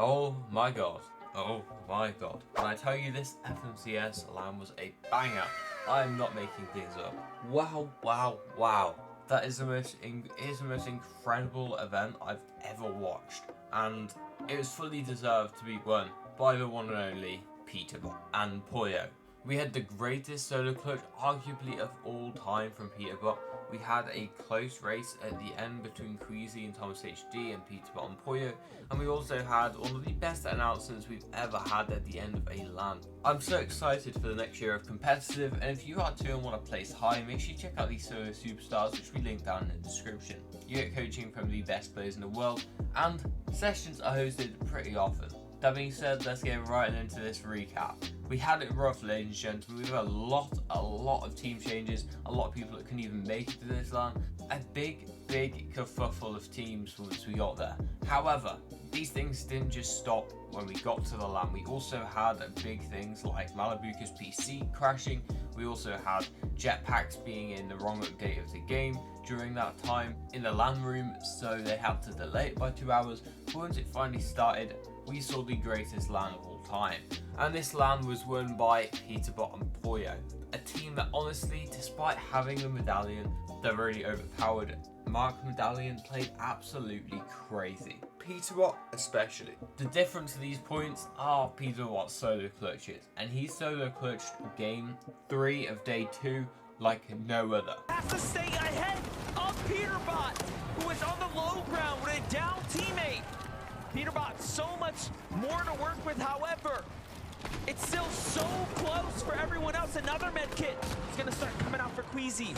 Oh my god. Oh my god. When I tell you this FMCS LAN was a banger, I'm not making things up. Wow, wow, wow. That is the most incredible event I've ever watched. And it was fully deserved to be won by the one and only Peterbot and Poyo. We had the greatest solo clutch arguably of all time from Peterbot. We had a close race at the end between Queasy and Thomas HD and Peterbot and Poyo, and we also had one of the best announcements we've ever had at the end of a LAN. I'm so excited for the next year of competitive, and if you are too and want to place high, make sure you check out these solo superstars which we link down in the description. You get coaching from the best players in the world, and sessions are hosted pretty often. That being said, let's get right into this recap. We had it rough, ladies and gentlemen. We have a lot of team changes, a lot of people that couldn't even make it to this LAN. A big kerfuffle of teams once we got there. However, these things didn't just stop when we got to the LAN. We also had big things like Malibuka's PC crashing. We also had jetpacks being in the wrong update of the game during that time in the LAN room, so they had to delay it by 2 hours. But once it finally started, we saw the greatest LAN of all time. And this LAN was won by Peterbot and Poyo, a team that honestly, despite having the medallion, they're really overpowered. Mark Medallion played absolutely crazy. Peterbot especially. The difference to these points are Peterbot's solo clutches, and he solo clutched game 3 of day 2 like no other. Has to stay ahead of Peterbot, who is on the low ground with a down teammate. Peterbot so much more to work with, however, it's still so close for everyone else. Another med kit is gonna start coming out for Queasy.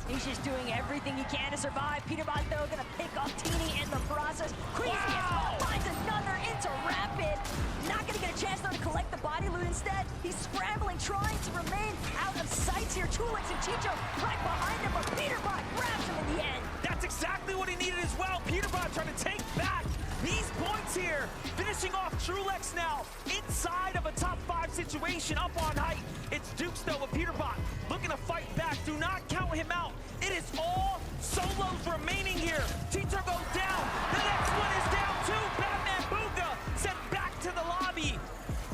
He's just doing everything he can to survive. Peterbot, though, gonna pick up Teeny in the process. Queasy as well finds another into Rapid. Not gonna get a chance, though, to collect the body loot instead. He's scrambling, trying to remain out of sight here. Tulix and Chicho right behind him, but Peterbot grabs him in the end. That's exactly what he needed as well. Peterbot trying to take back these points here. Finishing off Trulex now inside of a top 5 situation up on height. It's Dukes though with Peterbot looking to fight back. Do not count him out. It is all solos remaining here. Tito goes down. The next one is down too. Batman Booga sent back to the lobby.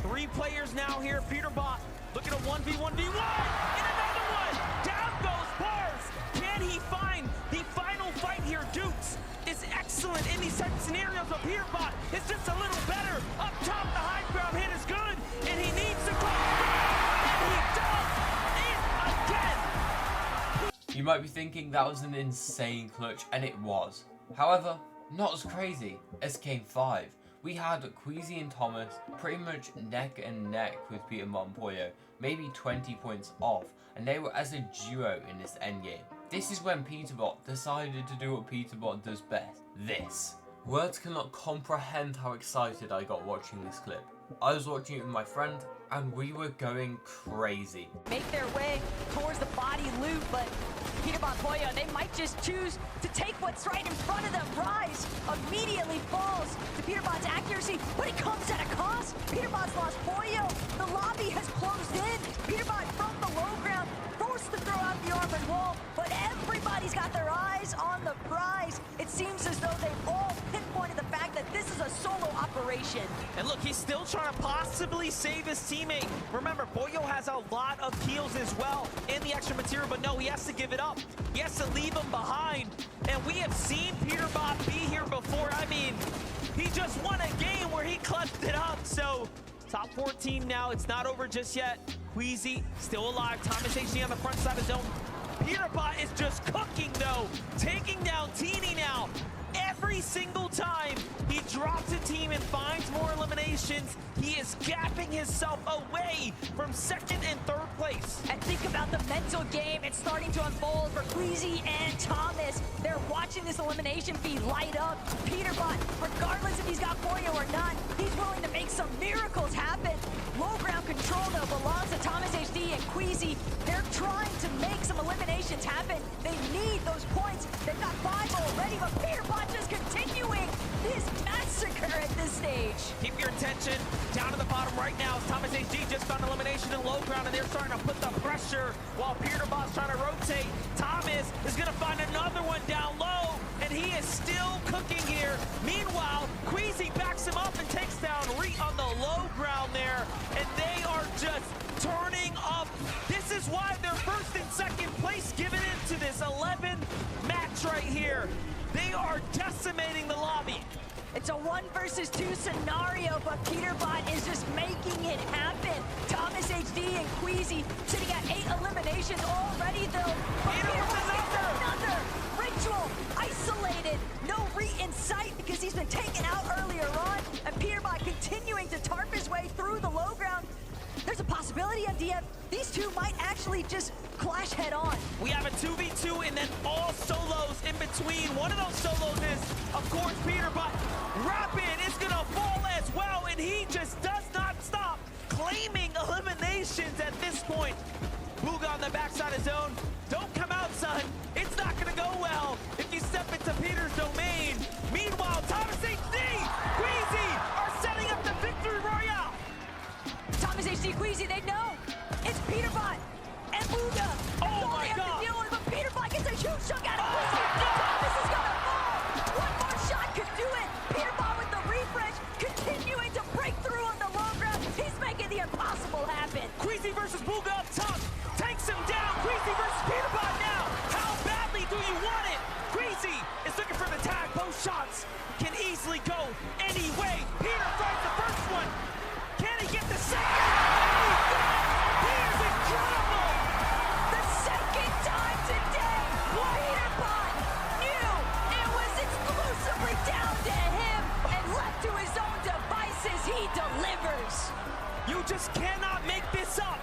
3 players now here. Peterbot looking at 1v1v1 and another one. Down goes Bars. Can he find the final fight here? Dukes is excellent in these type of scenarios, but Peterbot is just a little better. Up top, the high ground hit is good, and he needs to go. And he does it again. You might be thinking that was an insane clutch, and it was. However, not as crazy as game 5. We had Queasy and Thomas pretty much neck and neck with Peterbot and Poyo, maybe 20 points off, and they were as a duo in this endgame. This is when Peterbot decided to do what Peterbot does best. This. Words cannot comprehend how excited I got watching this clip. I was watching it with my friend, and we were going crazy. Make their way towards the body loot, but Peterbot Poyo, they might just choose to take what's right in front of them. Rise immediately falls to Peterbot's accuracy, but it comes at a cost. Peterbot's lost Poyo. The lobby has closed in. Peterbot from the low ground, forced to throw out the armored wall, but everybody's got their eyes on the prize. It seems as though they've all pinpointed the fact that this is a solo operation. And look, he's still trying to possibly save his teammate. Remember, Poyo has a lot of heals as well in the extra material, but no, he has to give it up. He has to leave him behind. And we have seen Peterbot be here before. I mean, he just won a game where he clutched it up. So, top 4 team now. It's not over just yet. Queasy still alive. Thomas HD on the front side of zone. Peterbot is just cooking, though. Taking down Teeny now. Every single time he drops a team and finds more eliminations, he is gapping himself away from 2nd and 3rd place. And think about the mental game. It's starting to unfold for Queasy and Thomas. They're watching this elimination feed light up. Peterbot, regardless if he's got Poyo or not, he's willing to make some miracles happen. Low ground control, though, belongs to Thomas HD and Queasy. They're trying to make some eliminations happen. They need those points. They've got 5 already, but Peterbot just continuing this massacre at this stage. Keep your attention down to the bottom right now. Thomas HD just found elimination in low ground, and they're starting to put the pressure while Peterbot's trying to rotate. Thomas is going to find another one down low, and he is still cooking here. Meanwhile, Queasy backs him just turning up. This is why they're first and second place, giving into this 11 match right here. They are decimating the lobby. It's a 1 versus 2 scenario, but Peterbot is just making it happen. Thomas HD and Queasy sitting at 8 eliminations already, though. Peter with another Ritual isolated, no re in sight because he's been taken out earlier on, and Peterbot continuing to tarp his way through the low ground. There's a possibility, MDF, these two might actually just clash head on. We have a 2v2 and then all solos in between. One of those solos is, of course, Peterbot. Rapid is gonna fall as well, and he just does not stop claiming eliminations at this point. Booga on the backside of zone. Don't come out, son. It's not gonna go well if you step into Peter's domain. Meanwhile, Thomas HD, Queasy are setting up the victory royale. Thomas HD, Queasy, they know it's Peterbot and Booga. Oh all my they have God. to deal with, but Peterbot gets a huge chunk out of Oh Queasy. my God. Thomas is gonna fall. One more shot could do it. Peterbot with the refresh, continuing to break through on the low ground. He's making the impossible happen. Queasy versus Booga up top. Takes him down. Queasy versus Peterbot now. How badly do you want it? Queasy is looking for the tag. Both shots can easily go any way. Peter finds the first one. Can he get the second? And he does. He is incredible. The second time today, Peterbot knew it was exclusively down to him, and left to his own devices, he delivers. You just cannot make this up.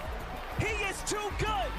He is too good.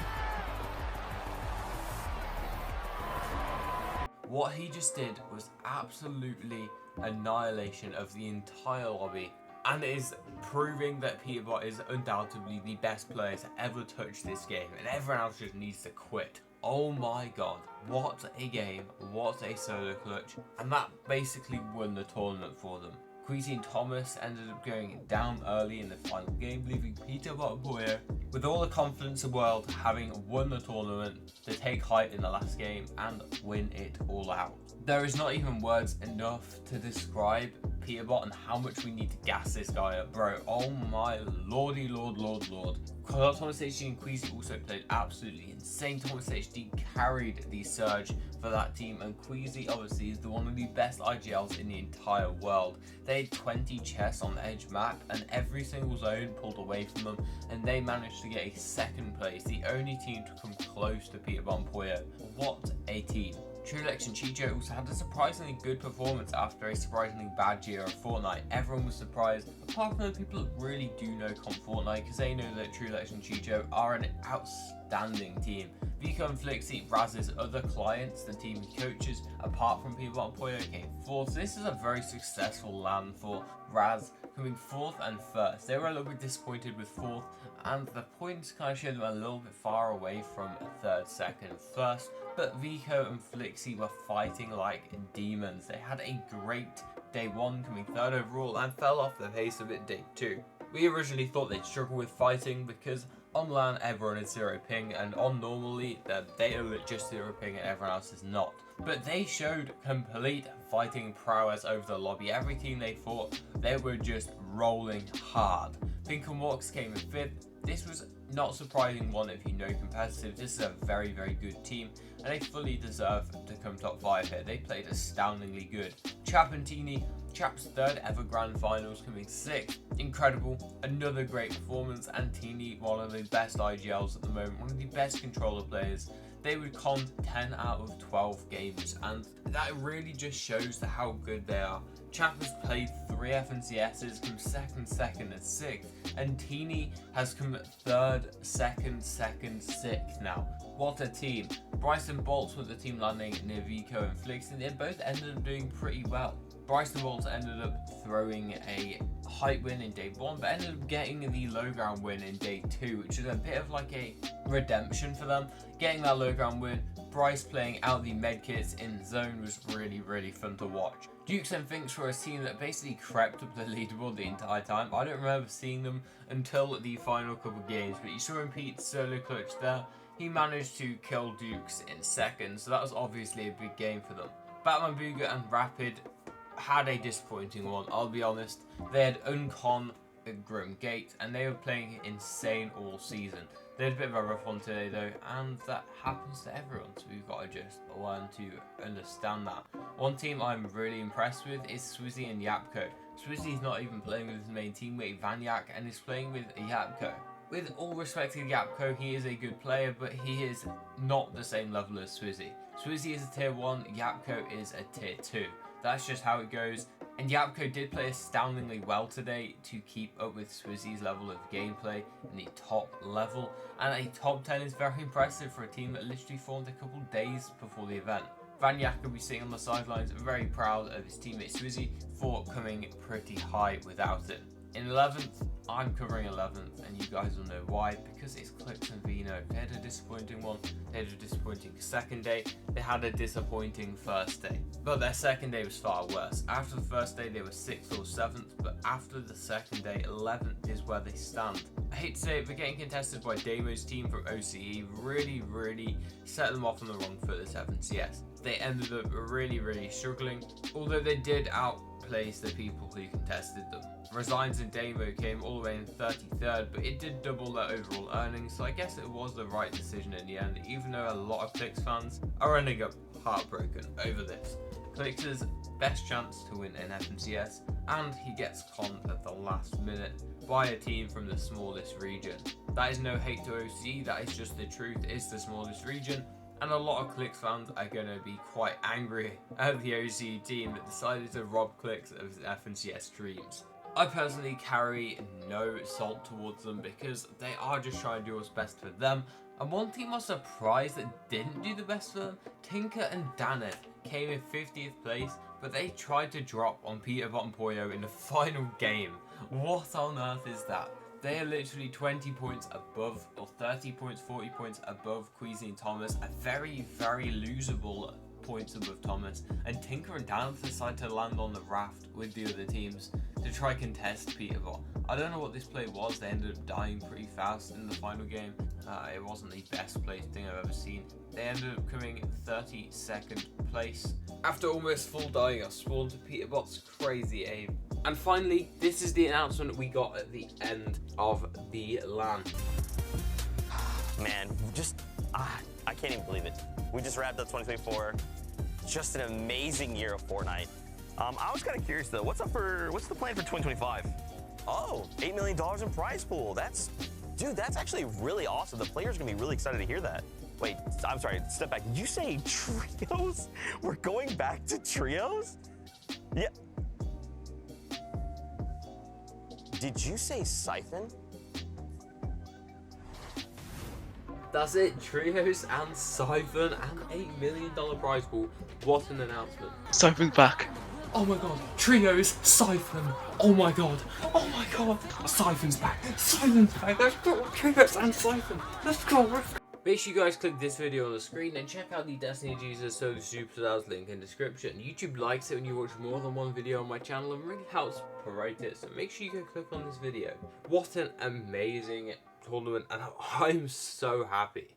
What he just did was absolutely annihilation of the entire lobby, and it is proving that Peterbot is undoubtedly the best player to ever touch this game, and everyone else just needs to quit. Oh my god, what a game, what a solo clutch, and that basically won the tournament for them. Queasy and Thomas ended up going down early in the final game, leaving Peterbot and Boyer with all the confidence in the world, having won the tournament, to take height in the last game and win it all out. There is not even words enough to describe Peterbot and how much we need to gas this guy up, bro. Oh my lordy lord. Thomas HD and Queasy also played absolutely insane. Thomas HD carried the surge for that team, and Queasy obviously is one of the best IGLs in the entire world. They had 20 chests on the edge map, and every single zone pulled away from them, and they managed to get a second place, the only team to come close to Peterbot and Poya. What a team. Truelex and Chicho also had a surprisingly good performance after a surprisingly bad year of Fortnite. Everyone was surprised, apart from the people that really do know Fortnite, because they know that Truelex and Chicho are an outstanding team. Vico and Flixie, Raz's other clients, the team he coaches, apart from Peterbot and Poyo, came fourth. So this is a very successful LAN for Raz, coming fourth and first. They were a little bit disappointed with fourth, and the points kind of showed them a little bit far away from third, second, and first. But Vico and Flixie were fighting like demons. They had a great day one, coming third overall, and fell off the pace of it day two. We originally thought they'd struggle with fighting because on LAN everyone is 0 ping, and on normally they are just 0 ping and everyone else is not. But they showed complete fighting prowess over the lobby. Every team they fought, they were just rolling hard. Pink and Walks came in fifth. This was not surprising one if you know competitive. This is a very, very good team, and they fully deserve to come top 5 here. They played astoundingly good. Chap and Teeny, Chap's third ever grand finals, coming 6th. Incredible, another great performance, and Teeny, one of the best IGLs at the moment, one of the best controller players. They would con 10 out of 12 games, and that really just shows how good they are. Chap has played 3 FNCSs, come second, and 6th, and Teeny has come 3rd, 2nd, 6th now. What a team. Bryson Bolts with the team landing near Vico and Flix, and they both ended up doing pretty well. Bryson Bolts ended up throwing a height win in day 1, but ended up getting the low ground win in day 2, which is a bit of like a redemption for them. Getting that low ground win, Bryce playing out the medkits in zone was really, really fun to watch. Dukes and Finks were a team that basically crept up the leaderboard the entire time. I don't remember seeing them until the final couple games, but you saw him Pete's solo clutch there. He managed to kill Dukes in 2nd, so that was obviously a big game for them. Batman Booga and Rapid had a disappointing one, I'll be honest. They had uncon Grim Gate, and they were playing insane all season. They had a bit of a rough one today though, and that happens to everyone, so we've got to just learn to understand that. One team I'm really impressed with is Swizzy and Yapko. Swizzy's not even playing with his main teammate Vanyak, and is playing with Yapko. With all respect to Yapko, he is a good player, but he is not the same level as Swizzy. Swizzy is a tier 1, Yapko is a tier 2. That's just how it goes. And Yapko did play astoundingly well today to keep up with Swizzy's level of gameplay in the top level. And a top 10 is very impressive for a team that literally formed a couple days before the event. Vanyak will be sitting on the sidelines very proud of his teammate Swizzy for coming pretty high without it. In 11th, I'm covering 11th, and you guys will know why, because it's Clix and Vino. They had a disappointing one, they had a disappointing second day, they had a disappointing first day. But their second day was far worse. After the first day, they were 6th or 7th, but after the second day, 11th is where they stand. I hate to say it, but getting contested by Damo's team from OCE really set them off on the wrong foot this FNCS. They ended up really struggling, although they did outplace the people who contested them. Resigns and Damo came all the way in 33rd, but it did double their overall earnings, so I guess it was the right decision in the end, even though a lot of Clix fans are ending up heartbroken over this. Clix's best chance to win an FNCS, and he gets conned at the last minute by a team from the smallest region. That is no hate to OC, that is just the truth, it's the smallest region, and a lot of Clix fans are going to be quite angry at the OC team that decided to rob Clix of his FNCS dreams. I personally carry no salt towards them because they are just trying to do what's best for them. And one team I was surprised that didn't do the best for them, Tinker and Danet, came in 50th place, but they tried to drop on Peterbot and Poyo in the final game. What on earth is that? They are literally 20 points above, or 30 points, 40 points above Queasy and Thomas, a very losable points above Thomas, and Tinker and Dan decide to land on the raft with the other teams to try contest Peterbot. I don't know what this play was, they ended up dying pretty fast in the final game. It wasn't the best place thing I've ever seen. They ended up coming in 32nd place. After almost full dying, I spawned to Peterbot's crazy aim. And finally, this is the announcement we got at the end of the LAN. Man, I can't even believe it. We just wrapped up 2024. Just an amazing year of Fortnite. I was kind of curious though, what's the plan for 2025? Oh, $8 million in prize pool. That's actually really awesome. The players are gonna be really excited to hear that. Wait, I'm sorry, step back. Did you say trios? We're going back to trios? Yeah. Did you say Siphon? That's it, trios and Siphon and $8 million prize pool. What an announcement. Siphon's back. Oh my god, trios, Siphon, oh my god, Siphon's back, let's go, trios and Siphon, let's go. Make sure you guys click this video on the screen and check out the Destiny Jesus Solo Superstars link in description. YouTube likes it when you watch more than one video on my channel and really helps promote it, so make sure you go click on this video. What an amazing tournament, and I'm so happy